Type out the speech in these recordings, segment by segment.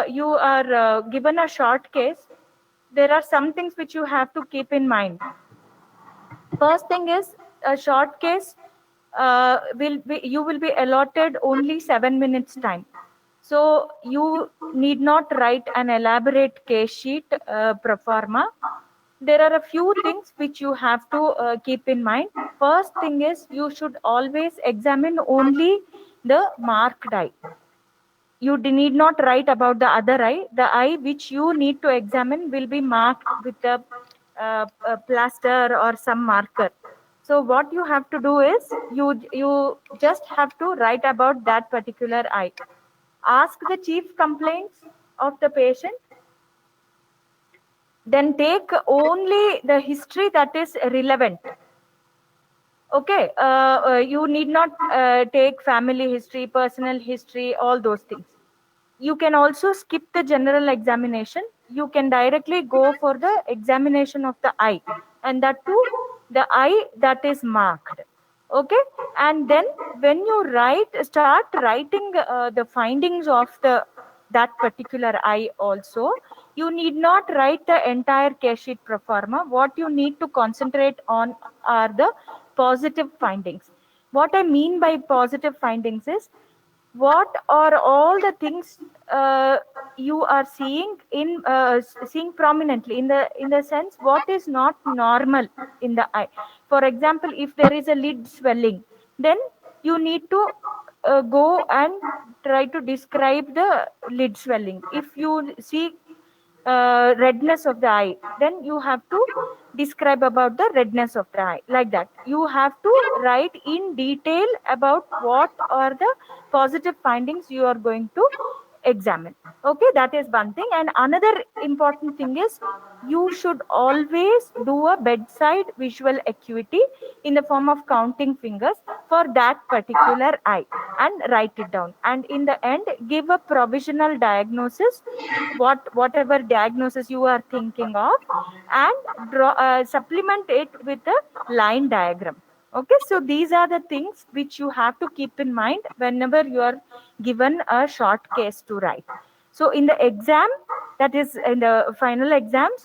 you are given a short case, there are some things which you have to keep in mind. First thing is, a short case you will be allotted only 7 minutes time. So you need not write an elaborate case sheet pro forma. There are a few things which you have to keep in mind. First thing is, you should always examine only the marked eye. You need not write about the other eye. The eye which you need to examine will be marked with a plaster or some marker. So what you have to do is, you just have to write about that particular eye. Ask the chief complaints of the patient, then take only the history that is relevant. Okay, you need not take family history, personal history, all those things. You can also skip the general examination. You can directly go for the examination of the eye, and that too, the eye that is marked. Okay, and then when you start writing the findings of that particular eye also, you need not write the entire case sheet pro forma. What you need to concentrate on are the positive findings. What I mean by positive findings is, what are all the things you are seeing seeing prominently in the sense, what is not normal in the eye. For example, if there is a lid swelling, then you need to go and try to describe the lid swelling. If you see redness of the eye, then you have to describe about the redness of the eye. Like that, you have to write in detail about what are the positive findings you are going to examine. Okay, that is one thing. And another important thing is, you should always do a bedside visual acuity in the form of counting fingers for that particular eye, and write it down, and in the end give a provisional diagnosis, whatever diagnosis you are thinking of, and supplement it with a line diagram. Okay, so these are the things which you have to keep in mind whenever you are given a short case to write. So in the exam, that is in the final exams,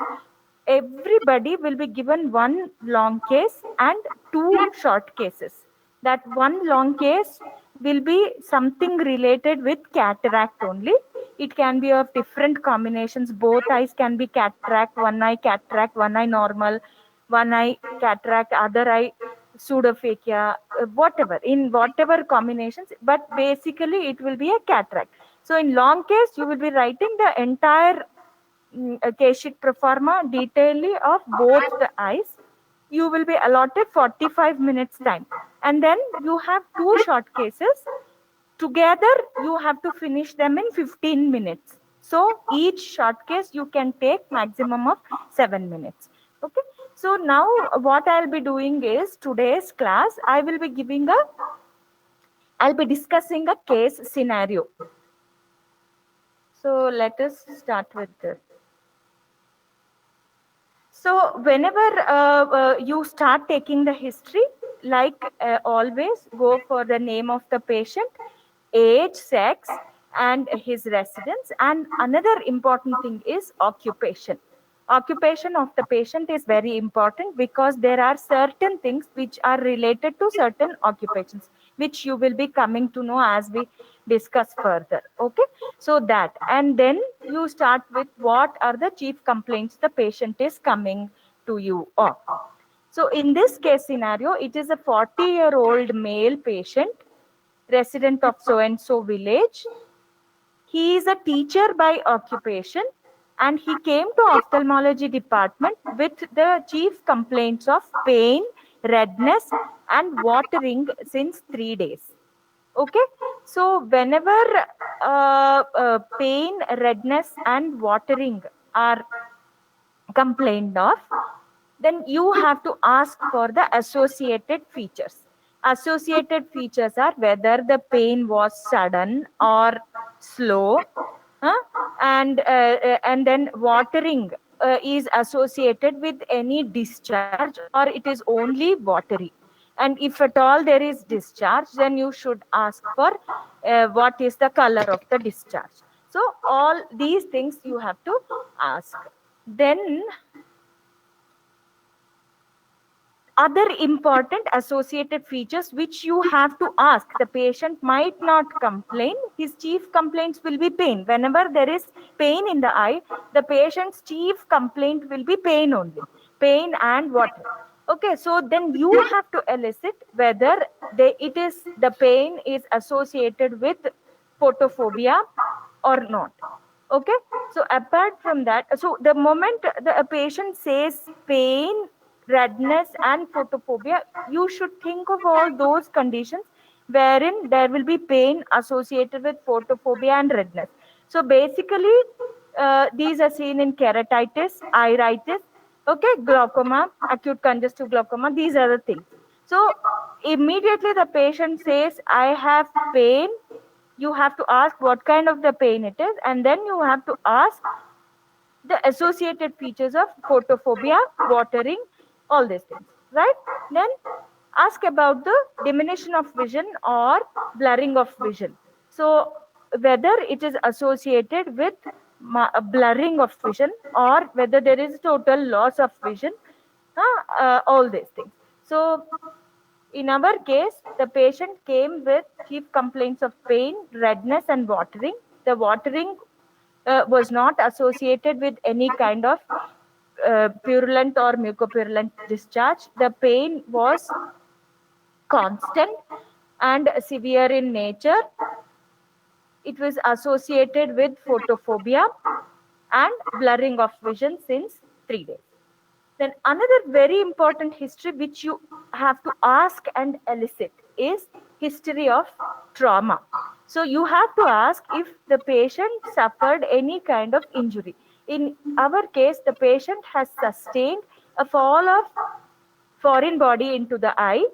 everybody will be given one long case and two short cases. That one long case will be something related with cataract only. It can be of different combinations. Both eyes can be cataract, one eye normal, one eye cataract, other eye pseudophakia, whatever, in whatever combinations, but basically it will be a cataract. So in long case, you will be writing the entire a case sheet pro forma detailedly of both the eyes. You will be allotted 45 minutes time, and then you have two short cases. Together you have to finish them in 15 minutes. So each short case you can take maximum of 7 minutes. Okay, so now what I'll be doing is, today's class I'll be discussing a case scenario. So let us start with this. So whenever you start taking the history, like always, go for the name of the patient, age, sex, and his residence. And another important thing is occupation. Occupation of the patient is very important, because there are certain things which are related to certain occupations, which you will be coming to know as we discuss further. Okay, so that, and then you start with what are the chief complaints the patient is coming to you of. So in this case scenario, it is a 40-year-old male patient, resident of so and so village. He is a teacher by occupation, and he came to ophthalmology department with the chief complaints of pain, redness, and watering since 3 days. Okay, so whenever pain, redness, and watering are complained of, then you have to ask for the associated features. Associated features are whether the pain was sudden or slow, huh? And then watering is associated with any discharge, or it is only watery. And if at all there is discharge, then you should ask for what is the color of the discharge. So all these things you have to ask. Then other important associated features which you have to ask. The patient might not complain. His chief complaints will be pain. Whenever there is pain in the eye, the patient's chief complaint will be pain only. Pain and water. Okay, so then you have to elicit whether the pain is associated with photophobia or not. Okay, so apart from that, so the moment a patient says pain, redness and photophobia, you should think of all those conditions wherein there will be pain associated with photophobia and redness. So basically, these are seen in keratitis, iritis, okay, glaucoma, acute congestive glaucoma. These are the things. So immediately the patient says, I have pain, you have to ask what kind of the pain it is, and then you have to ask the associated features of photophobia, watering, all these things, right? Then ask about the diminution of vision or blurring of vision. So whether it is associated with blurring of vision or whether there is total loss of vision, all these things. So in our case, the patient came with chief complaints of pain, redness, and watering. The watering was not associated with any kind of purulent or mucopurulent discharge. The pain was constant and severe in nature. It was associated with photophobia and blurring of vision since 3 days. Then another very important history which you have to ask and elicit is history of trauma. So you have to ask if the patient suffered any kind of injury. In our case, the patient has sustained a fall of foreign body into the eye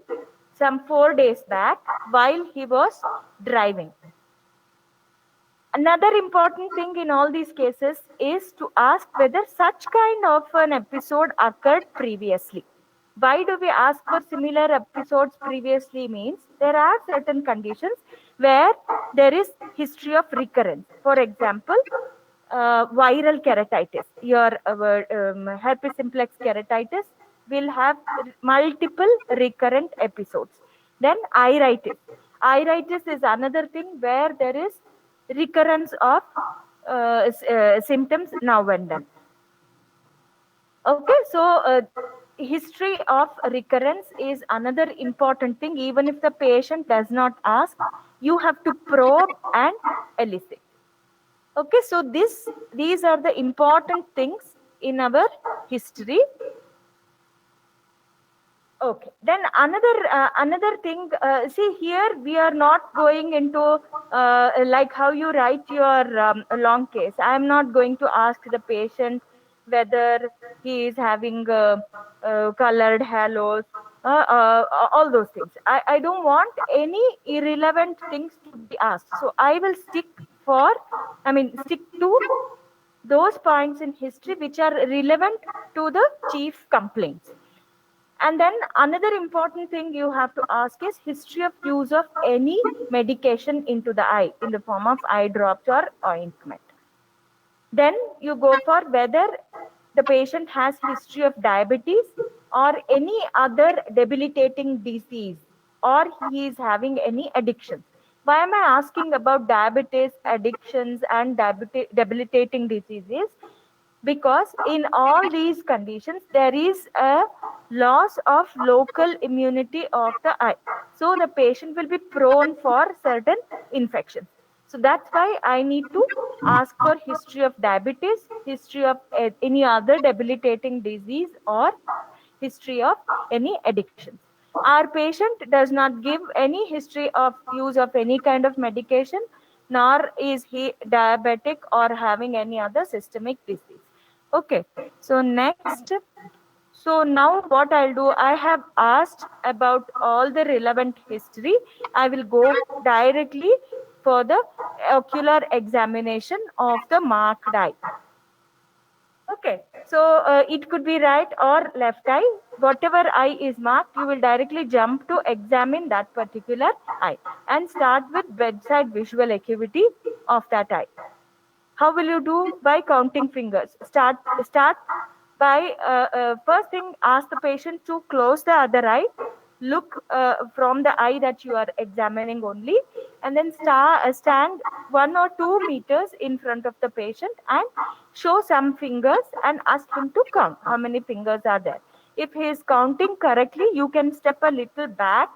some 4 days back while he was driving. Another important thing in all these cases is to ask whether such kind of an episode occurred previously. Why do we ask for similar episodes previously? Means there are certain conditions where there is history of recurrence. For example, viral keratitis, your herpes simplex keratitis will have multiple recurrent episodes. Then iritis. Iritis is another thing where there is recurrence of symptoms now and then. Okay, so history of recurrence is another important thing. Even if the patient does not ask, you have to probe and elicit. Okay, so these are the important things in our history. Okay, then another thing. See here, we are not going into like how you write your long case. I am not going to ask the patient whether he is having colored halos, all those things. I don't want any irrelevant things to be asked. So I will stick to those points in history which are relevant to the chief complaints. And then another important thing you have to ask is history of use of any medication into the eye in the form of eye drops or ointment. Then you go for whether the patient has history of diabetes or any other debilitating disease, or he is having any addictions. Why am I asking about diabetes, addictions, and debilitating diseases? Because in all these conditions there is a loss of local immunity of the eye, so the patient will be prone for certain infections. So that's why I need to ask for history of diabetes, history of any other debilitating disease, or history of any addictions. Our patient does not give any history of use of any kind of medication, nor is he diabetic or having any other systemic disease. Okay, so next. So now what I'll do, I have asked about all the relevant history. I will go directly for the ocular examination of the marked eye. Okay, so it could be right or left eye. Whatever eye is marked, you will directly jump to examine that particular eye and start with bedside visual acuity of that eye. How will you do? By counting fingers. Start by first thing, ask the patient to close the other eye, look from the eye that you are examining only, and then stand 1 or 2 meters in front of the patient and show some fingers and ask him to count how many fingers are there. If he is counting correctly, you can step a little back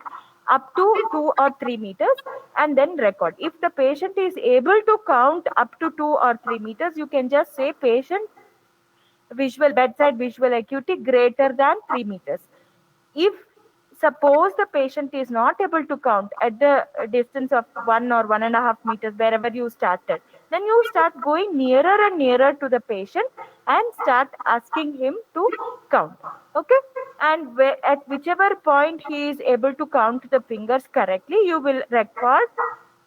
up to 2 or 3 meters and then record. If the patient is able to count up to 2 or 3 meters, you can just say patient visual bedside visual acuity greater than 3 meters. If suppose the patient is not able to count at the distance of 1 or 1.5 meters wherever you started, then you start going nearer and nearer to the patient and start asking him to count. Okay, and at whichever point he is able to count the fingers correctly, you will record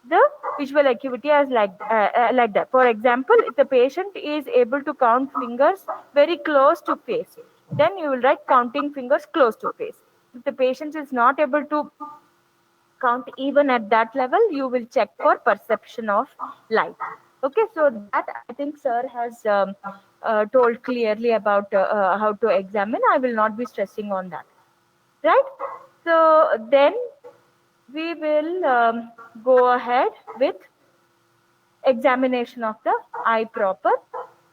the visual acuity as like that. For example, if the patient is able to count fingers very close to face, then you will write counting fingers close to face. If the patient is not able to count even at that level, you will check for perception of light. Okay, so that I think sir has told clearly about how to examine. I will not be stressing on that, right? So then we will go ahead with examination of the eye proper.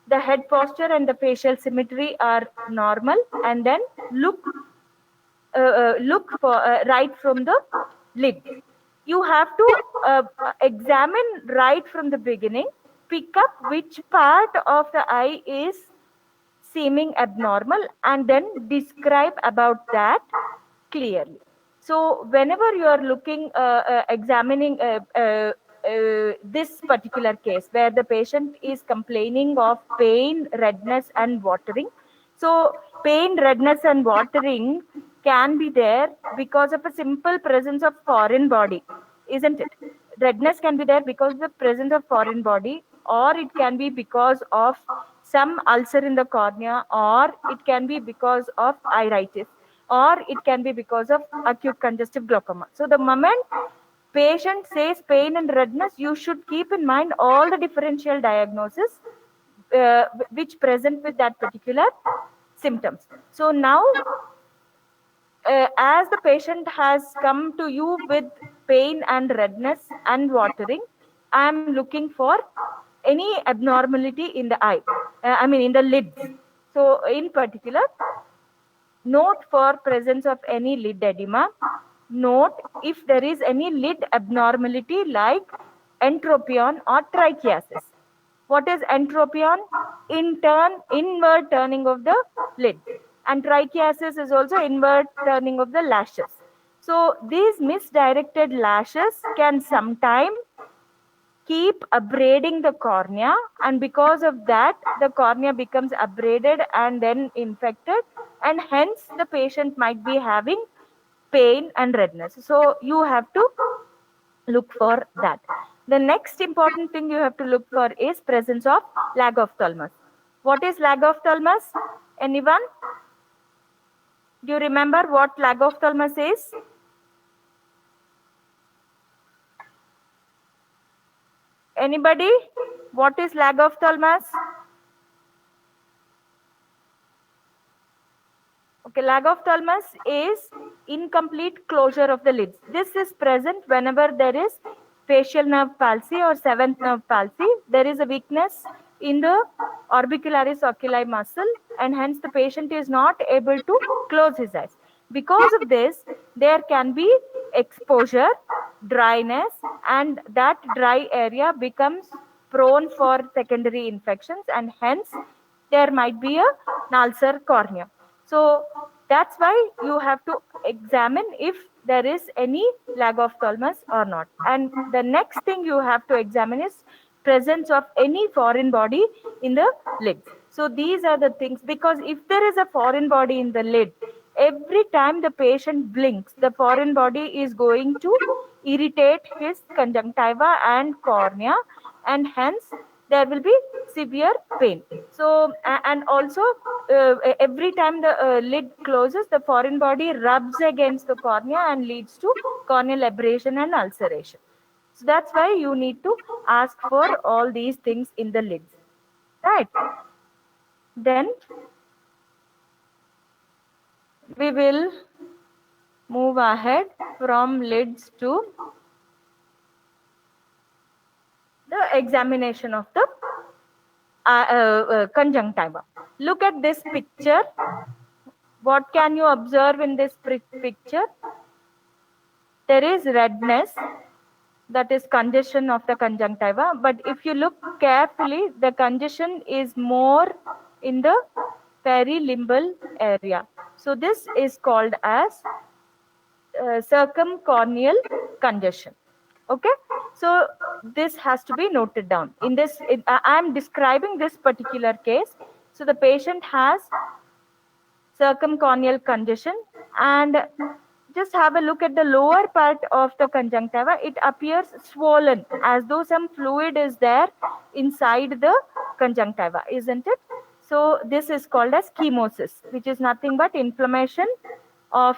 The head posture and the facial symmetry are normal, and then look for right from the lid. You have to examine right from the beginning, pick up which part of the eye is seeming abnormal, and then describe about that clearly. So whenever you are looking examining this particular case where the patient is complaining of pain, redness and watering, so pain, redness and watering can be there because of a simple presence of foreign body, isn't it? Redness can be there because of the presence of foreign body, or it can be because of some ulcer in the cornea, or it can be because of iritis, or it can be because of acute congestive glaucoma. So the moment patient says pain and redness, you should keep in mind all the differential diagnosis which present with that particular symptoms. So now as the patient has come to you with pain and redness and watering, I am looking for any abnormality in the eye, I mean in the lids. So in particular, note for presence of any lid edema. Note if there is any lid abnormality like entropion or trichiasis. What is entropion? Inward turning of the lid. And trichiasis is also inward turning of the lashes. So these misdirected lashes can sometimes keep abrading the cornea, and because of that the cornea becomes abraded and then infected, and hence the patient might be having pain and redness. So you have to look for that. The next important thing you have to look for is presence of lag of thalmus. What is lag of thalmus? Anyone? Do you remember what lag of thalmus is? Anybody? What is lag of thalmus? Okay, lag of thalmus is incomplete closure of the lids. This is present whenever there is facial nerve palsy or seventh nerve palsy. There is a weakness in the orbicularis oculi muscle, and hence the patient is not able to close his eyes. Because of this, there can be exposure, dryness, and that dry area becomes prone for secondary infections, and hence there might be an ulcer cornea. So that's why you have to examine if there is any lag of thalmus or not. And the next thing you have to examine is presence of any foreign body in the lid. So these are the things, because if there is a foreign body in the lid, every time the patient blinks, the foreign body is going to irritate his conjunctiva and cornea, and hence there will be severe pain. So and also every time the lid closes, the foreign body rubs against the cornea and leads to corneal abrasion and ulceration. So that's why you need to ask for all these things in the lids, right? Then we will move ahead from lids to the examination of the conjunctiva. Look at this picture. What can you observe in this picture? There is redness, that is congestion of the conjunctiva. But if you look carefully, the congestion is more in the perilimbal area. So this is called as circumcorneal congestion. Okay, so this has to be noted down. In this, I am describing this particular case. So the patient has circumcorneal congestion, and just have a look at the lower part of the conjunctiva. It appears swollen, as though some fluid is there inside the conjunctiva, isn't it? So this is called as chemosis, which is nothing but inflammation and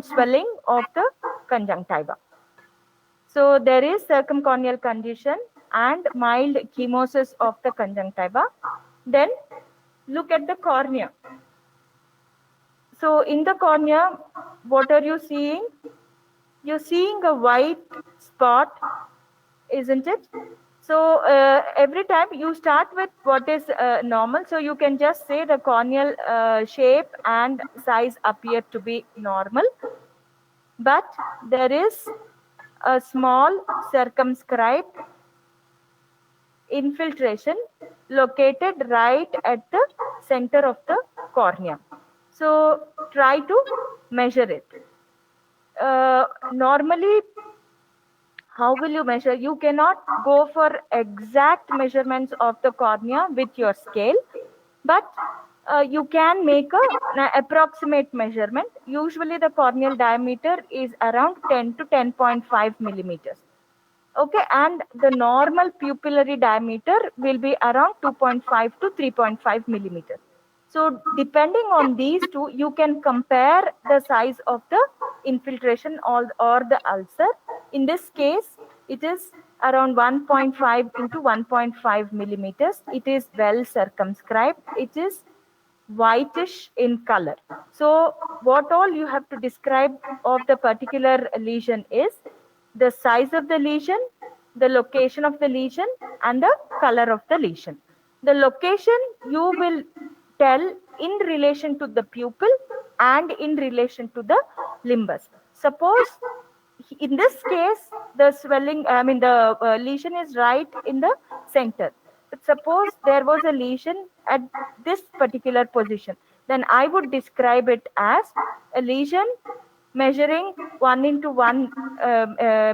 swelling of the conjunctiva. So there is circumcorneal congestion and mild chemosis of the conjunctiva. Then look at the cornea. So in the cornea, what are you seeing? You're seeing a white spot, isn't it? So every time you start with what is normal, so you can just say the corneal shape and size appear to be normal. But there is a small circumscribed infiltration located right at the center of the cornea. So try to measure it. Normally, how will you measure? You cannot go for exact measurements of the cornea with your scale, but you can make an approximate measurement. Usually the corneal diameter is around 10 to 10.5 millimeters. Okay, and the normal pupillary diameter will be around 2.5 to 3.5 millimeters. So depending on these two, you can compare the size of the infiltration or the ulcer. In this case, it is around 1.5 into 1.5 millimeters. It is well circumscribed. It is whitish in color. So what all you have to describe of the particular lesion is the size of the lesion, the location of the lesion, and the color of the lesion. The location you will tell in relation to the pupil and in relation to the limbus. Suppose in this case, the swelling, the lesion is right in the center. But suppose there was a lesion at this particular position, then I would describe it as a lesion measuring 1 into 1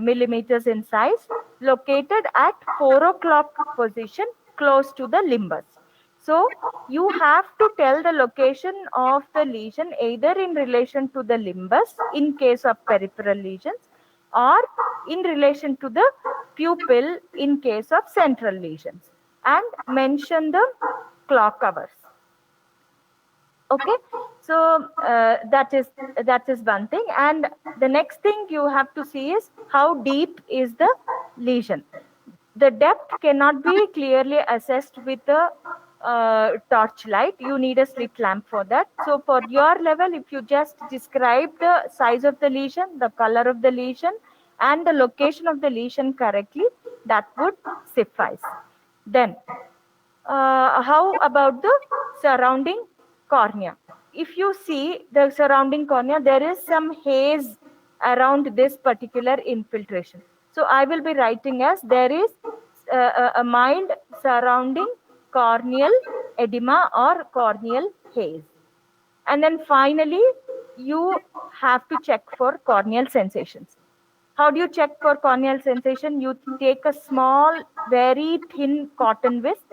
millimeters in size, located at 4 o'clock position close to the limbus. So you have to tell the location of the lesion either in relation to the limbus in case of peripheral lesions, or in relation to the pupil in case of central lesions, and mention the clock hours. Okay, so that is one thing. And the next thing you have to see is how deep is the lesion. The depth cannot be clearly assessed with the torchlight. You need a slit lamp for that. So for your level, if you just describe the size of the lesion, the color of the lesion, and the location of the lesion correctly, that would suffice. Then how about the surrounding cornea? If you see the surrounding cornea, there is some haze around this particular infiltration. So I will be writing as there is a mild surrounding corneal edema or corneal haze. And then finally, you have to check for corneal sensations. How do you check for corneal sensation? You take a small, very thin cotton wisp,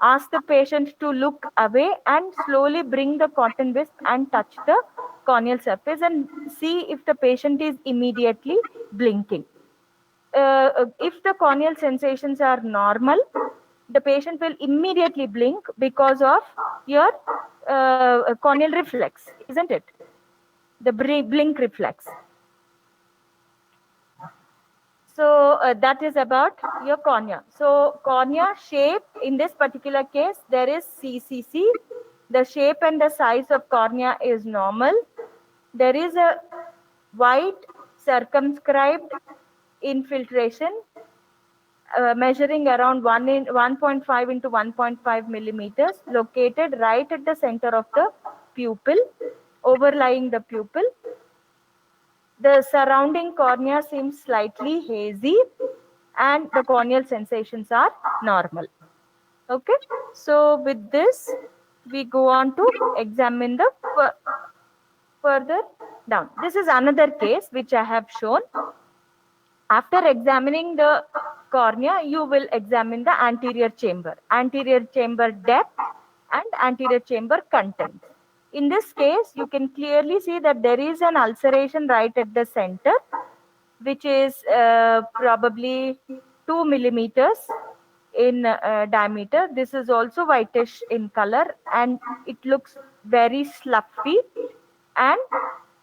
ask the patient to look away, and slowly bring the cotton wisp and touch the corneal surface and see if the patient is immediately blinking. If the corneal sensations are normal, the patient will immediately blink because of your corneal reflex, isn't it? The blink reflex. So that is about your cornea. So cornea shape, in this particular case, there is CCC. The shape and the size of cornea is normal. There is a white circumscribed infiltration measuring around 1.5 into 1.5 millimeters, located right at the center of the pupil, overlying the pupil. The surrounding cornea seems slightly hazy and the corneal sensations are normal. Okay, so with this, we go on to examine the further down. This is another case which I have shown. After examining the cornea, you will examine the anterior chamber depth and anterior chamber contents. In this case, you can clearly see that there is an ulceration right at the center, which is probably 2 millimeters in diameter. This is also whitish in color and it looks very sloughy. And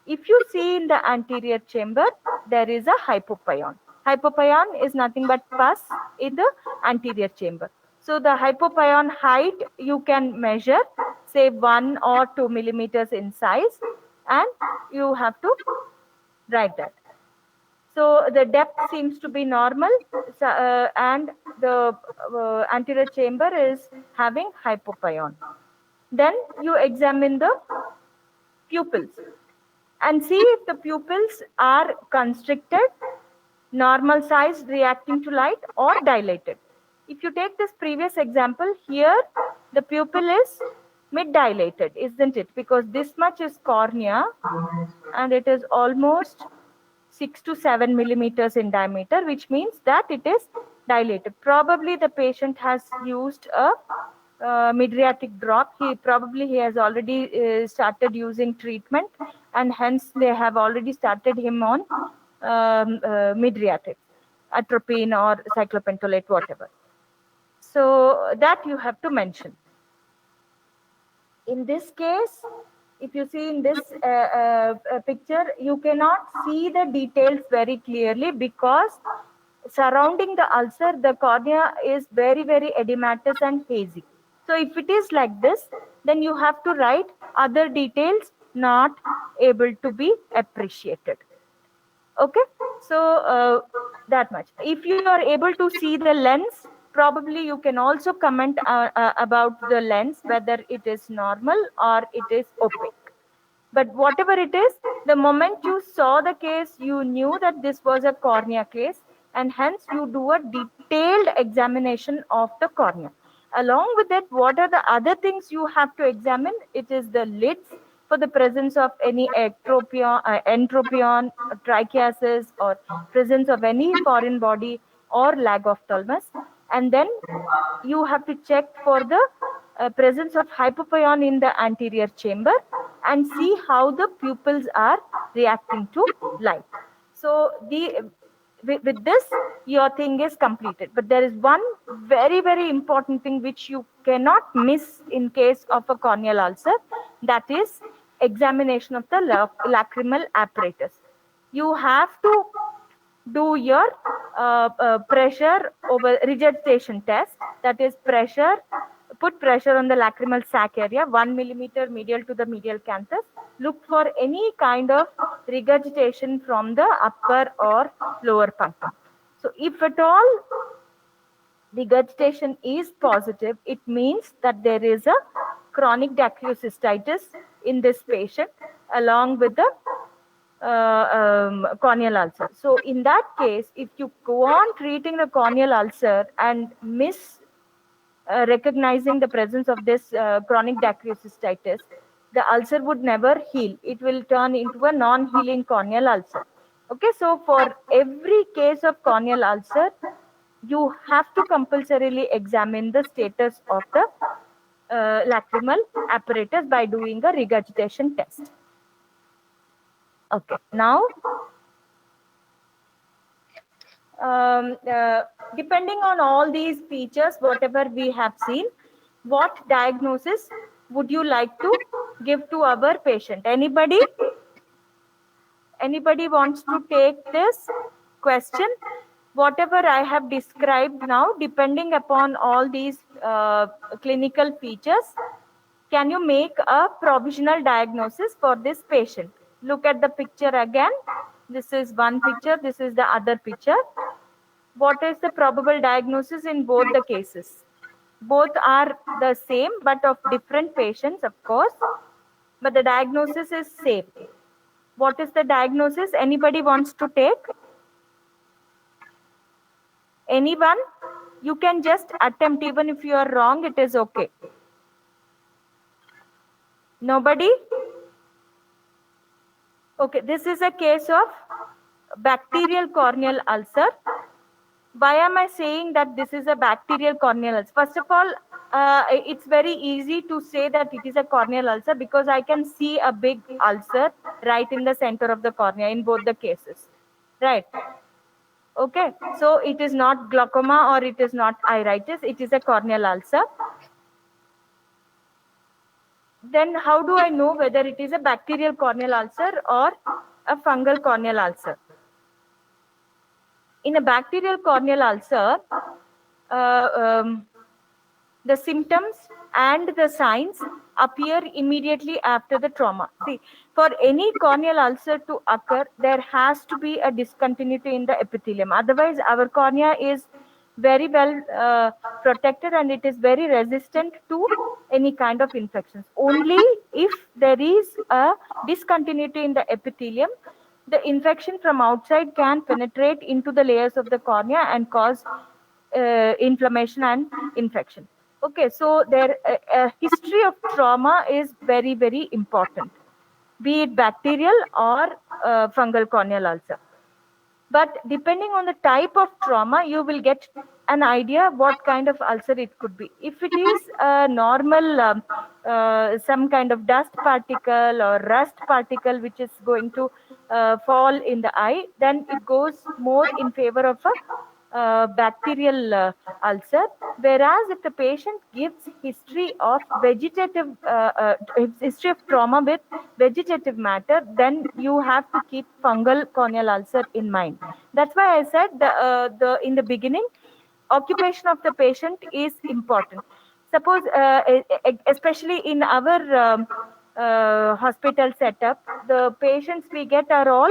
if you see in the anterior chamber, there is a hypopyon. Hypopyon is nothing but pus in the anterior chamber. So the hypopyon height you can measure, say 1 or 2 millimeters in size, and you have to write that. So the depth seems to be normal, and the anterior chamber is having hypopyon. Then you examine the pupils and see if the pupils are constricted, normal size, reacting to light, or dilated. If you take this previous example, here the pupil is mid-dilated, isn't it? Because this much is cornea and it is almost 6 to 7 millimeters in diameter, which means that it is dilated. Probably the patient has used a mydriatic drop. He has already started using treatment, and hence they have already started him on mydriatic, atropine or cyclopentolate, whatever. So that you have to mention. In this case, if you see in this picture, you cannot see the details very clearly because surrounding the ulcer, the cornea is very, very edematous and hazy. So if it is like this, then you have to write other details not able to be appreciated. Okay, so that much. If you are able to see the lens, probably you can also comment about the lens, whether it is normal or it is opaque. But whatever it is, the moment you saw the case, you knew that this was a cornea case, and hence you do a detailed examination of the cornea. Along with that, what are the other things you have to examine? It is the lids for the presence of any entropion, trichiasis, or presence of any foreign body or lag of ophthalmos. And then you have to check for the presence of hypopyon in the anterior chamber and see how the pupils are reacting to light. So with this, your thing is completed. But there is one very, very important thing which you cannot miss in case of a corneal ulcer. That is examination of the lacrimal apparatus. You have to do your pressure over regurgitation test. That is put pressure on the lacrimal sac area, 1 millimeter medial to the medial canthus. Look for any kind of regurgitation from the upper or lower punctum. So if at all regurgitation is positive, it means that there is a chronic dacryocystitis in this patient along with the corneal ulcer. So in that case, if you go on treating the corneal ulcer and miss recognizing the presence of this chronic dacryocystitis, the ulcer would never heal. It will turn into a non-healing corneal ulcer. Okay, so for every case of corneal ulcer, you have to compulsorily examine the status of the lacrimal apparatus by doing a regurgitation test. Okay, now depending on all these features, whatever we have seen, what diagnosis would you like to give to our patient? Anybody wants to take this question? whatever I have described now, depending upon all these clinical features, can you make a provisional diagnosis for this patient? Look at the picture again. This is one picture, this is the other picture. What is the probable diagnosis in both the cases? Both are the same, but of different patients, of course, but the diagnosis is same. What is the diagnosis? Anybody wants to take? Anyone? You can just attempt, even if you are wrong, it is okay. Nobody? Okay, this is a case of bacterial corneal ulcer. Why am I saying that this is a bacterial corneal ulcer? First of all, it's very easy to say that it is a corneal ulcer because I can see a big ulcer right in the center of the cornea in both the cases, right? Okay, so it is not glaucoma or it is not iritis, it is a corneal ulcer. Then how do I know whether it is a bacterial corneal ulcer or a fungal corneal ulcer? In a bacterial corneal ulcer, the symptoms and the signs appear immediately after the trauma. See, for any corneal ulcer to occur, there has to be a discontinuity in the epithelium. Otherwise, our cornea is very well protected and it is very resistant to any kind of infections. Only if there is a discontinuity in the epithelium, the infection from outside can penetrate into the layers of the cornea and cause inflammation and infection. Okay, so there a history of trauma is very, very important, be it bacterial or fungal corneal ulcer. But depending on the type of trauma, you will get an idea what kind of ulcer it could be. If it is a normal, some kind of dust particle or rust particle which is going to fall in the eye, then it goes more in favor of a bacterial ulcer. Whereas if the patient gives history of history of trauma with vegetative matter, then you have to keep fungal corneal ulcer in mind. That's why I said the in the beginning, occupation of the patient is important. Suppose, especially in our hospital setup, the patients we get are all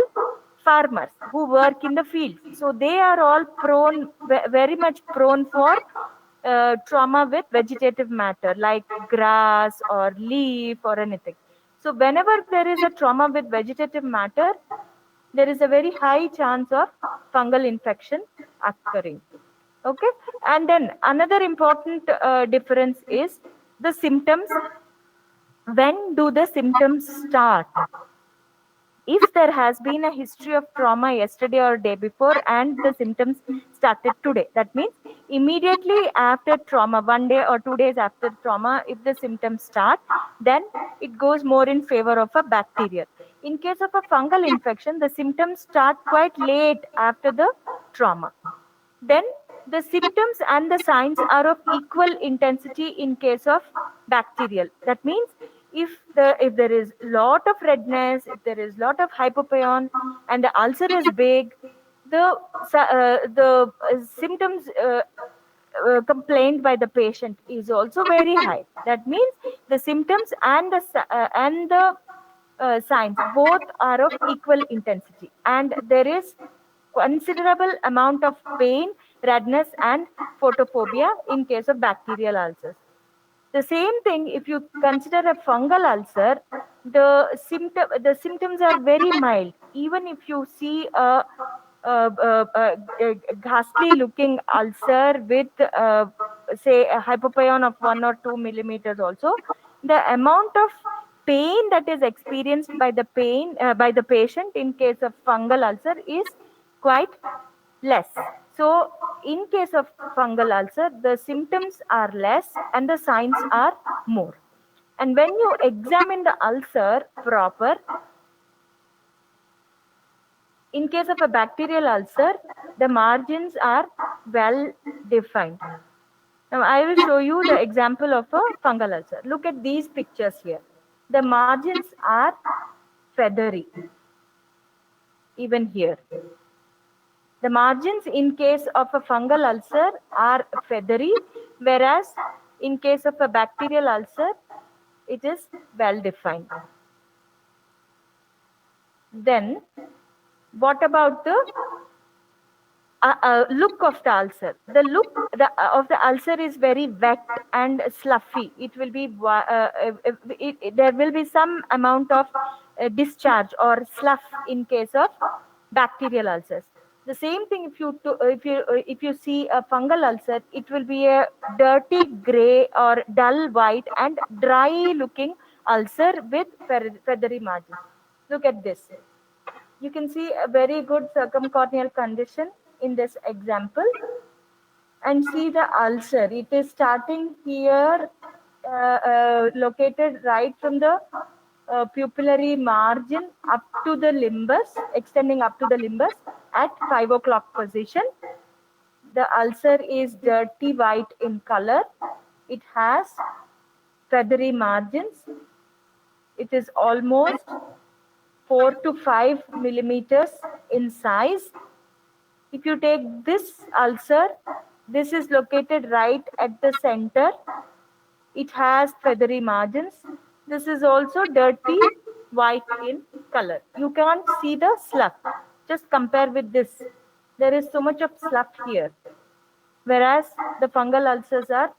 farmers who work in the field. So they are all prone, very much prone for trauma with vegetative matter like grass or leaf or anything. So whenever there is a trauma with vegetative matter, there is a very high chance of fungal infection occurring. Okay, and then another important difference is the symptoms. When do the symptoms start? If there has been a history of trauma yesterday or day before and the symptoms started today, that means immediately after trauma, 1 day or 2 days after trauma, if the symptoms start, then it goes more in favor of a bacterial. In case of a fungal infection, the symptoms start quite late after the trauma. Then the symptoms and the signs are of equal intensity in case of bacterial. That means if there is lot of redness, if there is lot of hypopyon and the ulcer is big, the symptoms complained by the patient is also very high. That means the symptoms and the signs both are of equal intensity, and there is considerable amount of pain, redness, and photophobia in case of bacterial ulcers. The same thing, if you consider a fungal ulcer, the symptoms are very mild. Even if you see a ghastly looking ulcer with say a hypopyon of 1 or 2 millimeters also, the amount of pain that is experienced by the patient in case of fungal ulcer is quite less. So in case of fungal ulcer, the symptoms are less and the signs are more. And when you examine the ulcer proper, in case of a bacterial ulcer, the margins are well defined. Now I will show you the example of a fungal ulcer. Look at these pictures here. The margins are feathery, even here. The margins in case of a fungal ulcer are feathery, whereas in case of a bacterial ulcer, it is well defined. Then, what about the look of the ulcer? The look of the ulcer is very wet and sluffy. It will be there will be some amount of discharge or slough in case of bacterial ulcers. The same thing if you see a fungal ulcer, it will be a dirty gray or dull white and dry looking ulcer with feathery margins. Look at this. You can see a very good circumcorneal condition in this example, and see the ulcer. It is starting here, located right from the pupillary margin up to the limbus, extending up to the limbus at 5 o'clock position. The ulcer is dirty white in color. It has feathery margins. It is almost 4 to 5 millimeters in size. If you take this ulcer, this is located right at the center. It has feathery margins. This is also dirty white in color. You can't see the slough. Just compare with this. There is so much of slough here. Whereas the fungal ulcers are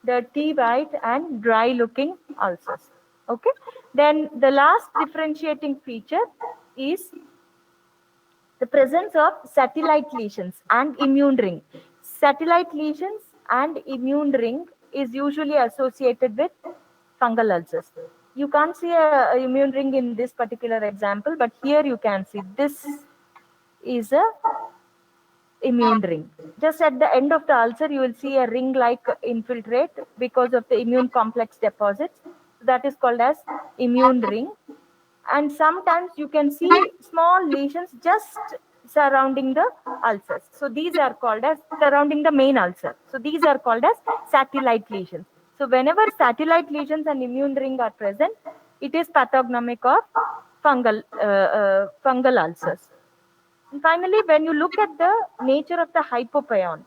dirty white and dry looking ulcers. Okay. Then the last differentiating feature is the presence of satellite lesions and immune ring. Satellite lesions and immune ring is usually associated with fungal ulcers. You can't see a immune ring in this particular example, but here you can see this is a immune ring. Just at the end of the ulcer, you will see a ring-like infiltrate because of the immune complex deposits. That is called as immune ring. And sometimes you can see small lesions just surrounding the ulcers. So these are called as surrounding the main ulcer. So these are called as satellite lesions. So whenever satellite lesions and immune ring are present, it is pathognomic of fungal ulcers. And finally, when you look at the nature of the hypopyon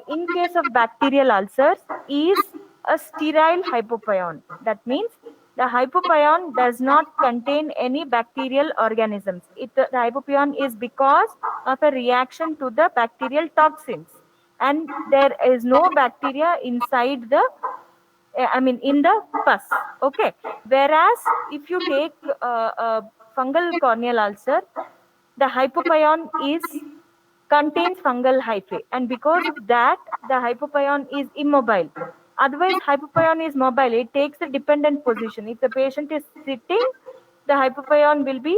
in case of bacterial ulcers is a sterile hypopyon. That means the hypopyon does not contain any bacterial organisms. The hypopyon is because of a reaction to the bacterial toxins, and there is no bacteria inside the in the pus. Okay. Whereas if you take a fungal corneal ulcer, the hypopyon contains fungal hyphae, and because of that, the hypopyon is immobile. Otherwise, hypopyon is mobile. It takes a dependent position. If the patient is sitting, the hypopyon will be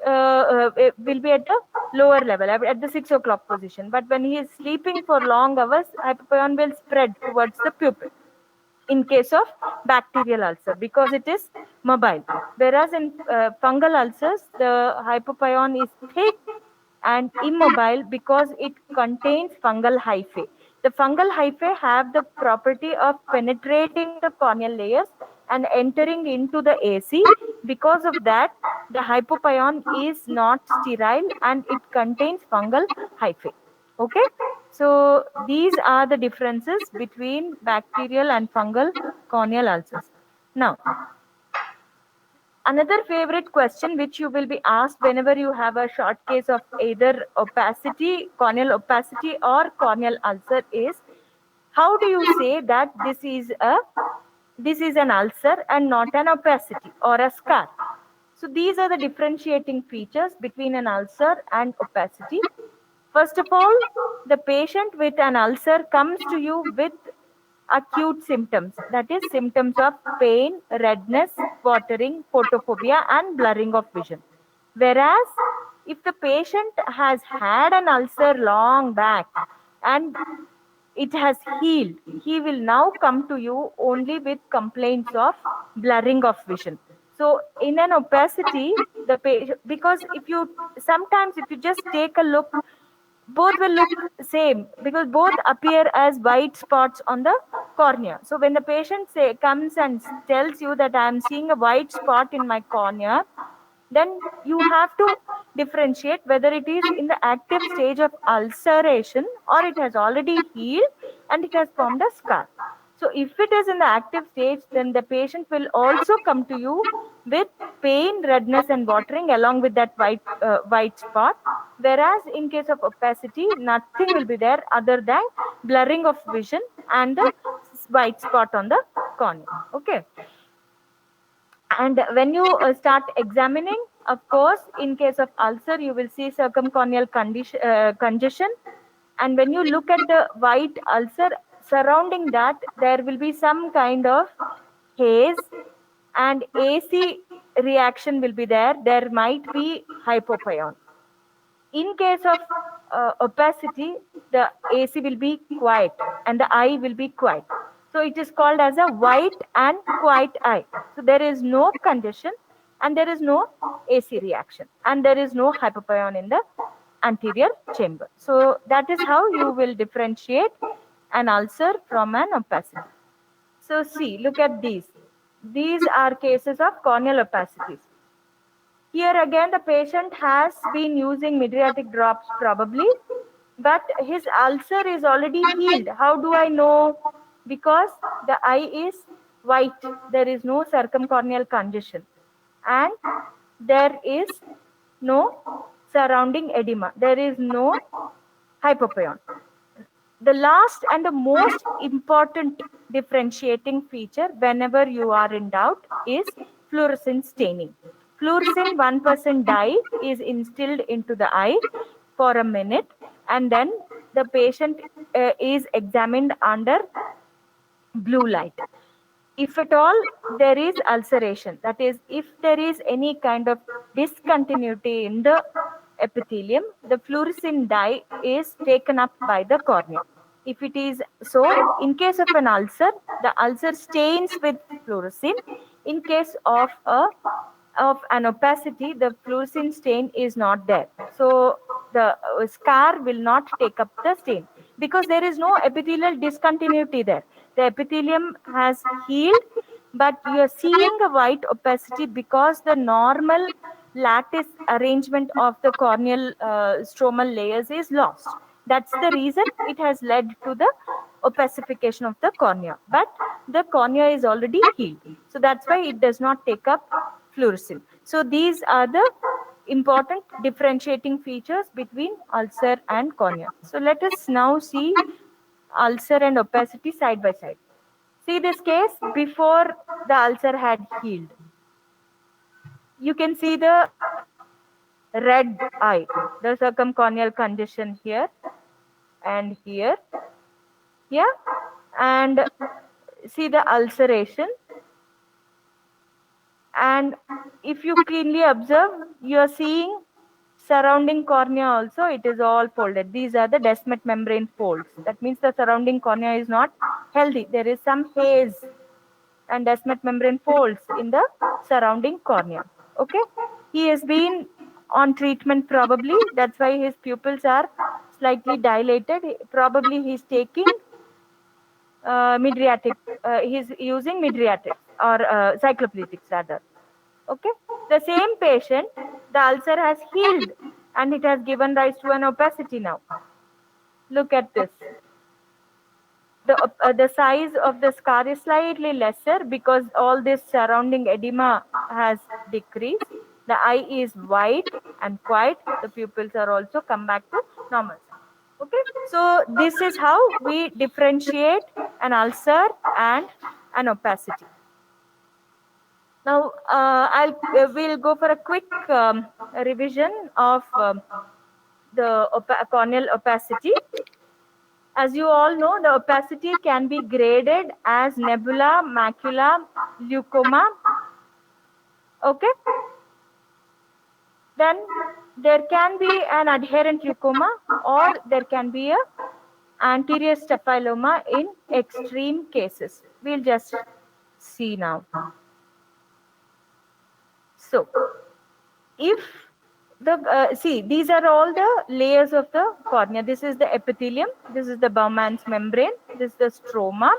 at a lower level, at the 6 o'clock position. But when he is sleeping for long hours, hypopyon will spread towards the pupil in case of bacterial ulcer because it is mobile. Whereas in fungal ulcers, the hypopyon is thick and immobile because it contains fungal hyphae. The fungal hyphae have the property of penetrating the corneal layers and entering into the AC. Because of that, the hypopyon is not sterile and it contains fungal hyphae. Okay, so these are the differences between bacterial and fungal corneal ulcers. Now, another favorite question which you will be asked whenever you have a short case of either opacity, corneal opacity or corneal ulcer is, how do you say that this is an ulcer and not an opacity or a scar? So these are the differentiating features between an ulcer and opacity. First of all, the patient with an ulcer comes to you with acute symptoms, that is symptoms of pain, redness, watering, photophobia and blurring of vision. Whereas if the patient has had an ulcer long back and it has healed, he will now come to you only with complaints of blurring of vision. So in an opacity, the patient, because if you just take a look, both will look same because both appear as white spots on the cornea. So when the patient comes and tells you that I am seeing a white spot in my cornea, then you have to differentiate whether it is in the active stage of ulceration or it has already healed and it has formed a scar. So if it is in the active stage, then the patient will also come to you with pain, redness and watering along with that white spot. Whereas in case of opacity, nothing will be there other than blurring of vision and the white spot on the cornea. Okay. And when you start examining, of course, in case of ulcer, you will see circumcorneal congestion. And when you look at the white ulcer, surrounding that, there will be some kind of haze and AC reaction will be there. There might be hypopyon. In case of opacity, the AC will be quiet and the eye will be quiet. So it is called as a white and quiet eye. So there is no congestion and there is no AC reaction and there is no hypopyon in the anterior chamber. So that is how you will differentiate an ulcer from an opacity. So see, look at these. These are cases of corneal opacities. Here again, the patient has been using mydriatic drops probably, but his ulcer is already healed. How do I know? Because the eye is white, there is no circumcorneal congestion, and there is no surrounding edema, there is no hypopyon. The last and the most important differentiating feature whenever you are in doubt is fluorescein staining. Fluorescein 1% dye is instilled into the eye for a minute and then the patient is examined under blue light. If at all there is ulceration, that is, if there is any kind of discontinuity in the epithelium, the fluorescein dye is taken up by the cornea. If it is so, in case of an ulcer, the ulcer stains with fluorescein. In case of an opacity, the fluorescein stain is not there. So the scar will not take up the stain because there is no epithelial discontinuity there. The epithelium has healed, but you are seeing a white opacity because the normal lattice arrangement of the corneal stromal layers is lost. That's the reason it has led to the opacification of the cornea. But the cornea is already healed. So that's why it does not take up fluorescein. So these are the important differentiating features between ulcer and cornea. So let us now see ulcer and opacity side by side. See this case before the ulcer had healed. You can see the red eye, the circumcorneal congestion here and here. Yeah, and see the ulceration. And if you keenly observe, you are seeing surrounding cornea also, it is all folded. These are the Descemet membrane folds. That means the surrounding cornea is not healthy. There is some haze and Descemet membrane folds in the surrounding cornea. Okay, he has been on treatment probably. That's why his pupils are slightly dilated. Probably he's taking mydriatic. He's using mydriatics or cyclopletics rather. Okay, the same patient, the ulcer has healed and it has given rise to an opacity now. Look at this. The size of the scar is slightly lesser because all this surrounding edema has decreased. The eye is white and quiet. The pupils are also come back to normal. Okay, so this is how we differentiate an ulcer and an opacity. Now, we'll go for a quick revision of the corneal opacity. As you all know, the opacity can be graded as nebula, macula, leucoma. Okay. Then there can be an adherent leucoma or there can be a anterior staphyloma in extreme cases. We'll just see now. So, if the see, these are all the layers of the cornea. This is the epithelium, this is the Bowman's membrane, this is the stroma,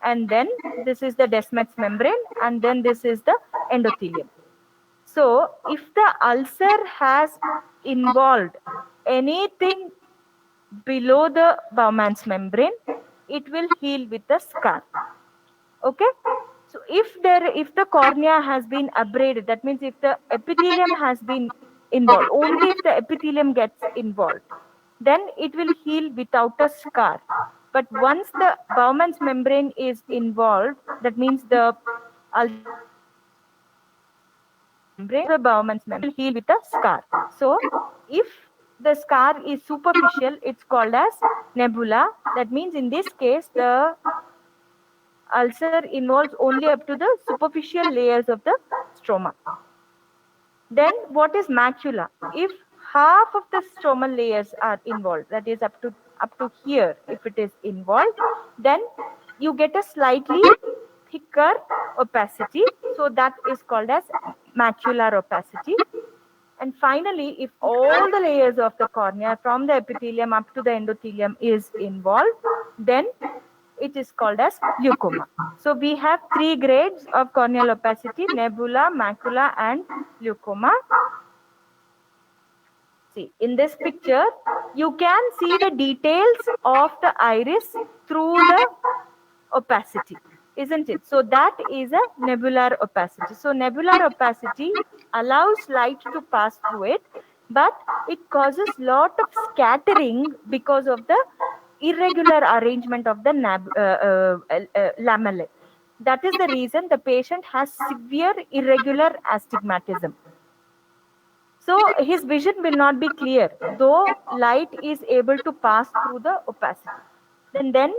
and then this is the Descemet's membrane, and then this is the endothelium. So if the ulcer has involved anything below the Bowman's membrane, it will heal with the scar. Okay. So if the cornea has been abraded, that means if the epithelium has been involved, only if the epithelium gets involved, then it will heal without a scar. But once the Bowman's membrane is involved, that means the ulcer membrane, the Bowman's membrane will heal with a scar. So if the scar is superficial, it's called as nebula. That means in this case, the ulcer involves only up to the superficial layers of the stroma. Then what is macula? If half of the stromal layers are involved, that is up to here, if it is involved, then you get a slightly thicker opacity. So that is called as macular opacity. And finally, if all the layers of the cornea from the epithelium up to the endothelium is involved, then it is called as leukoma. So we have 3 grades of corneal opacity: nebula, macula, and leukoma. See, in this picture, you can see the details of the iris through the opacity, isn't it? So that is a nebular opacity. So nebular opacity allows light to pass through it, but it causes lot of scattering because of the irregular arrangement of the lamellae. That is the reason the patient has severe irregular astigmatism. So his vision will not be clear, though light is able to pass through the opacity. Then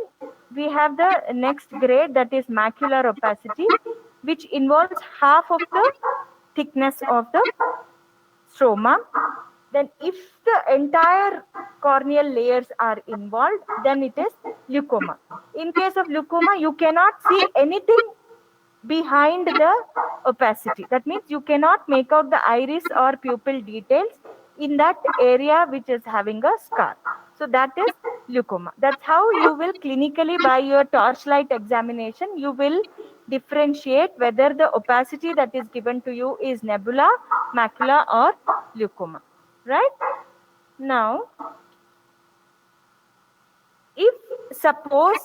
we have the next grade, that is macular opacity, which involves half of the thickness of the stroma. Then if the entire corneal layers are involved, then it is leukoma. In case of leukoma, you cannot see anything behind the opacity. That means you cannot make out the iris or pupil details in that area which is having a scar. So that is leukoma. That's how you will clinically, by your torchlight examination, you will differentiate whether the opacity that is given to you is nebula, macula, or leukoma. Right? Now, if suppose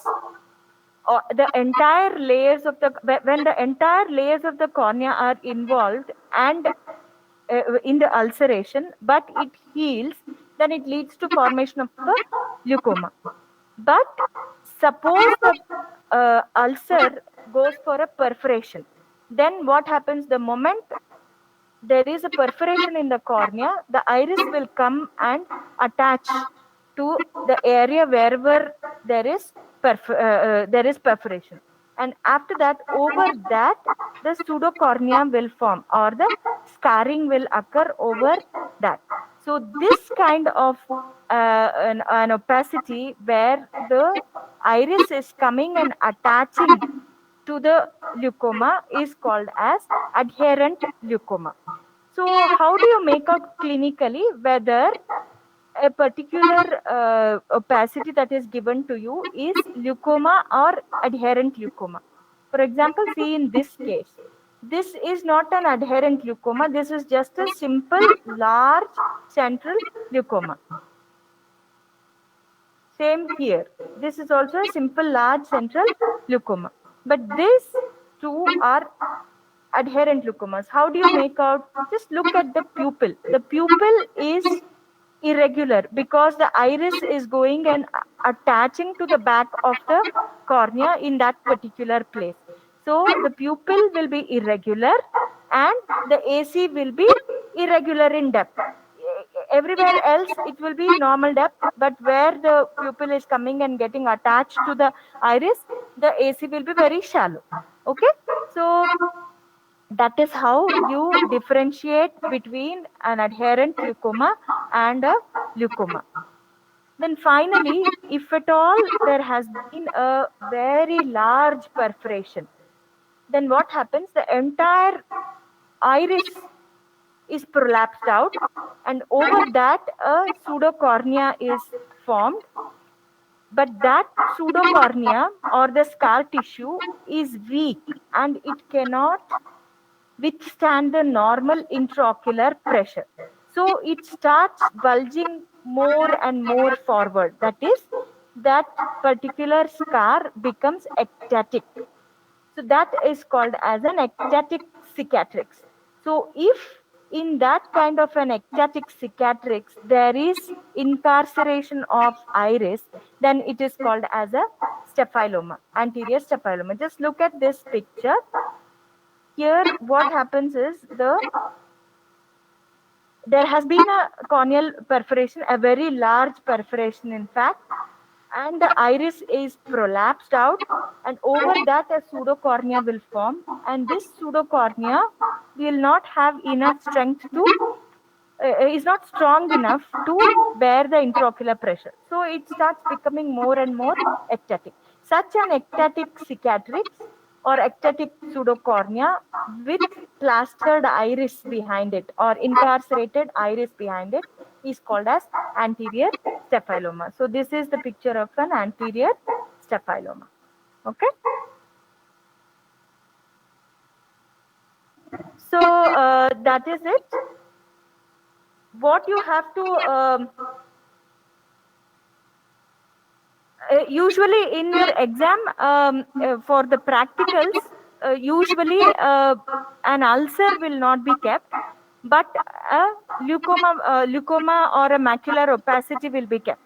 the entire layers of the when the entire layers of the cornea are involved and in the ulceration, but it heals, then it leads to formation of the leukoma. But suppose the ulcer goes for a perforation, then what happens? The moment there is a perforation in the cornea, the iris will come and attach to the area wherever there is perforation, and after that, over that, the pseudocornea will form, or the scarring will occur over that. So this kind of an opacity where the iris is coming and attaching to the leukoma is called as adherent leukoma. So how do you make out clinically whether a particular opacity that is given to you is leukoma or adherent leukoma? For example, see in this case, this is not an adherent leukoma. This is just a simple large central leukoma. Same here. This is also a simple large central leukoma. But these two are adherent leukomas. How do you make out? Just look at the pupil. The pupil is irregular because the iris is going and attaching to the back of the cornea in that particular place. So the pupil will be irregular and the AC will be irregular in depth. Everywhere else it will be normal depth, but where the pupil is coming and getting attached to the iris, the AC will be very shallow. Okay, so that is how you differentiate between an adherent leukoma and a leukoma. Then finally, if at all there has been a very large perforation, then what happens? The entire iris is prolapsed out, and over that a pseudocornea is formed. But that pseudocornea or the scar tissue is weak and it cannot withstand the normal intraocular pressure. So it starts bulging more and more forward. That is, that particular scar becomes ectatic. So that is called as an ectatic cicatrix. So if in that kind of an ectatic cicatrix there is incarceration of iris, then it is called as a staphyloma, anterior staphyloma. Just look at this picture. Here what happens is there has been a corneal perforation, a very large perforation in fact, and the iris is prolapsed out, and over that a pseudocornea will form, and this pseudocornea will not have enough strength to is not strong enough to bear the intraocular pressure. So it starts becoming more and more ectatic. Such an ectatic cicatrix or ectatic pseudocornea with plastered iris behind it or incarcerated iris behind it is called as anterior staphyloma. So this is the picture of an anterior staphyloma. Okay. So that is it. What you have to usually in your exam for the practicals, usually an ulcer will not be kept, but a leukoma or a macular opacity will be kept.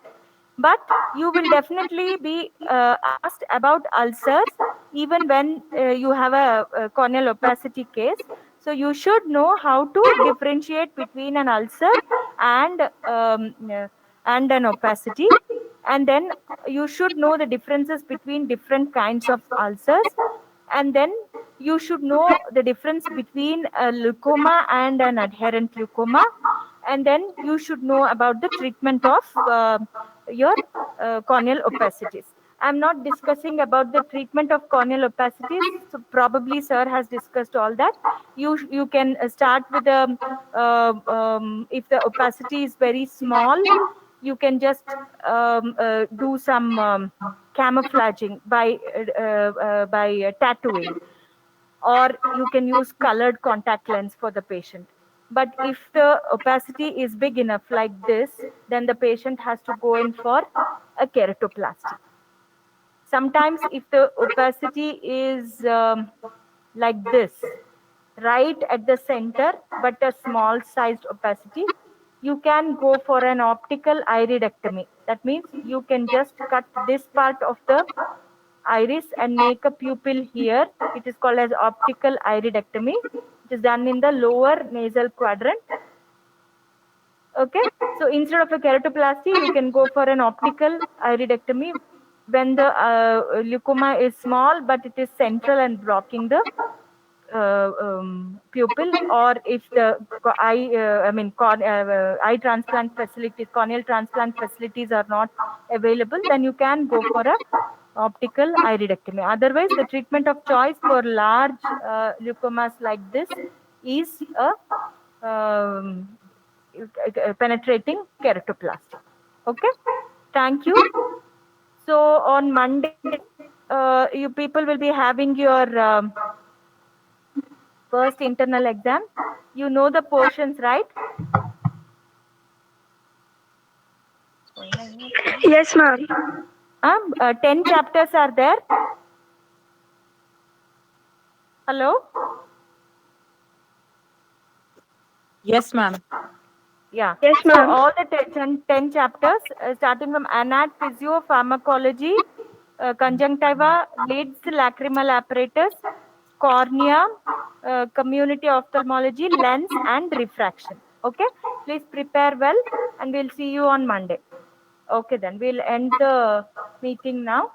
But you will definitely be asked about ulcers even when you have a corneal opacity case. So you should know how to differentiate between an ulcer and an opacity, and then you should know the differences between different kinds of ulcers, and then you should know the difference between a leukoma and an adherent leukoma, and then you should know about the treatment of your corneal opacities. I'm not discussing about the treatment of corneal opacities, so probably sir has discussed all that. You can start with if the opacity is very small, you can just do some camouflaging by tattooing, or you can use colored contact lens for the patient. But if the opacity is big enough like this, then the patient has to go in for a keratoplasty. Sometimes if the opacity is like this, right at the center, but a small sized opacity, you can go for an optical iridectomy. That means you can just cut this part of the iris and make a pupil here. It is called as optical iridectomy. It is done in the lower nasal quadrant. Okay, so instead of a keratoplasty, you can go for an optical iridectomy when the leukoma is small, but it is central and blocking the pupil, or if the eye transplant facilities, corneal transplant facilities are not available, then you can go for a optical iridectomy. Otherwise, the treatment of choice for large leukomas like this is a penetrating keratoplasty. Okay, thank you. So on Monday, you people will be having your first internal exam. You know the portions, right? Yes, ma'am. 10 chapters are there. Hello? Yes, ma'am. Yeah. Yes, So ma'am. all the 10 chapters, starting from anat, physio, pharmacology, conjunctiva, lids, lacrimal apparatus, cornea, community ophthalmology, lens, and refraction. Okay. Please prepare well, and we'll see you on Monday. Okay, then we'll end the meeting now.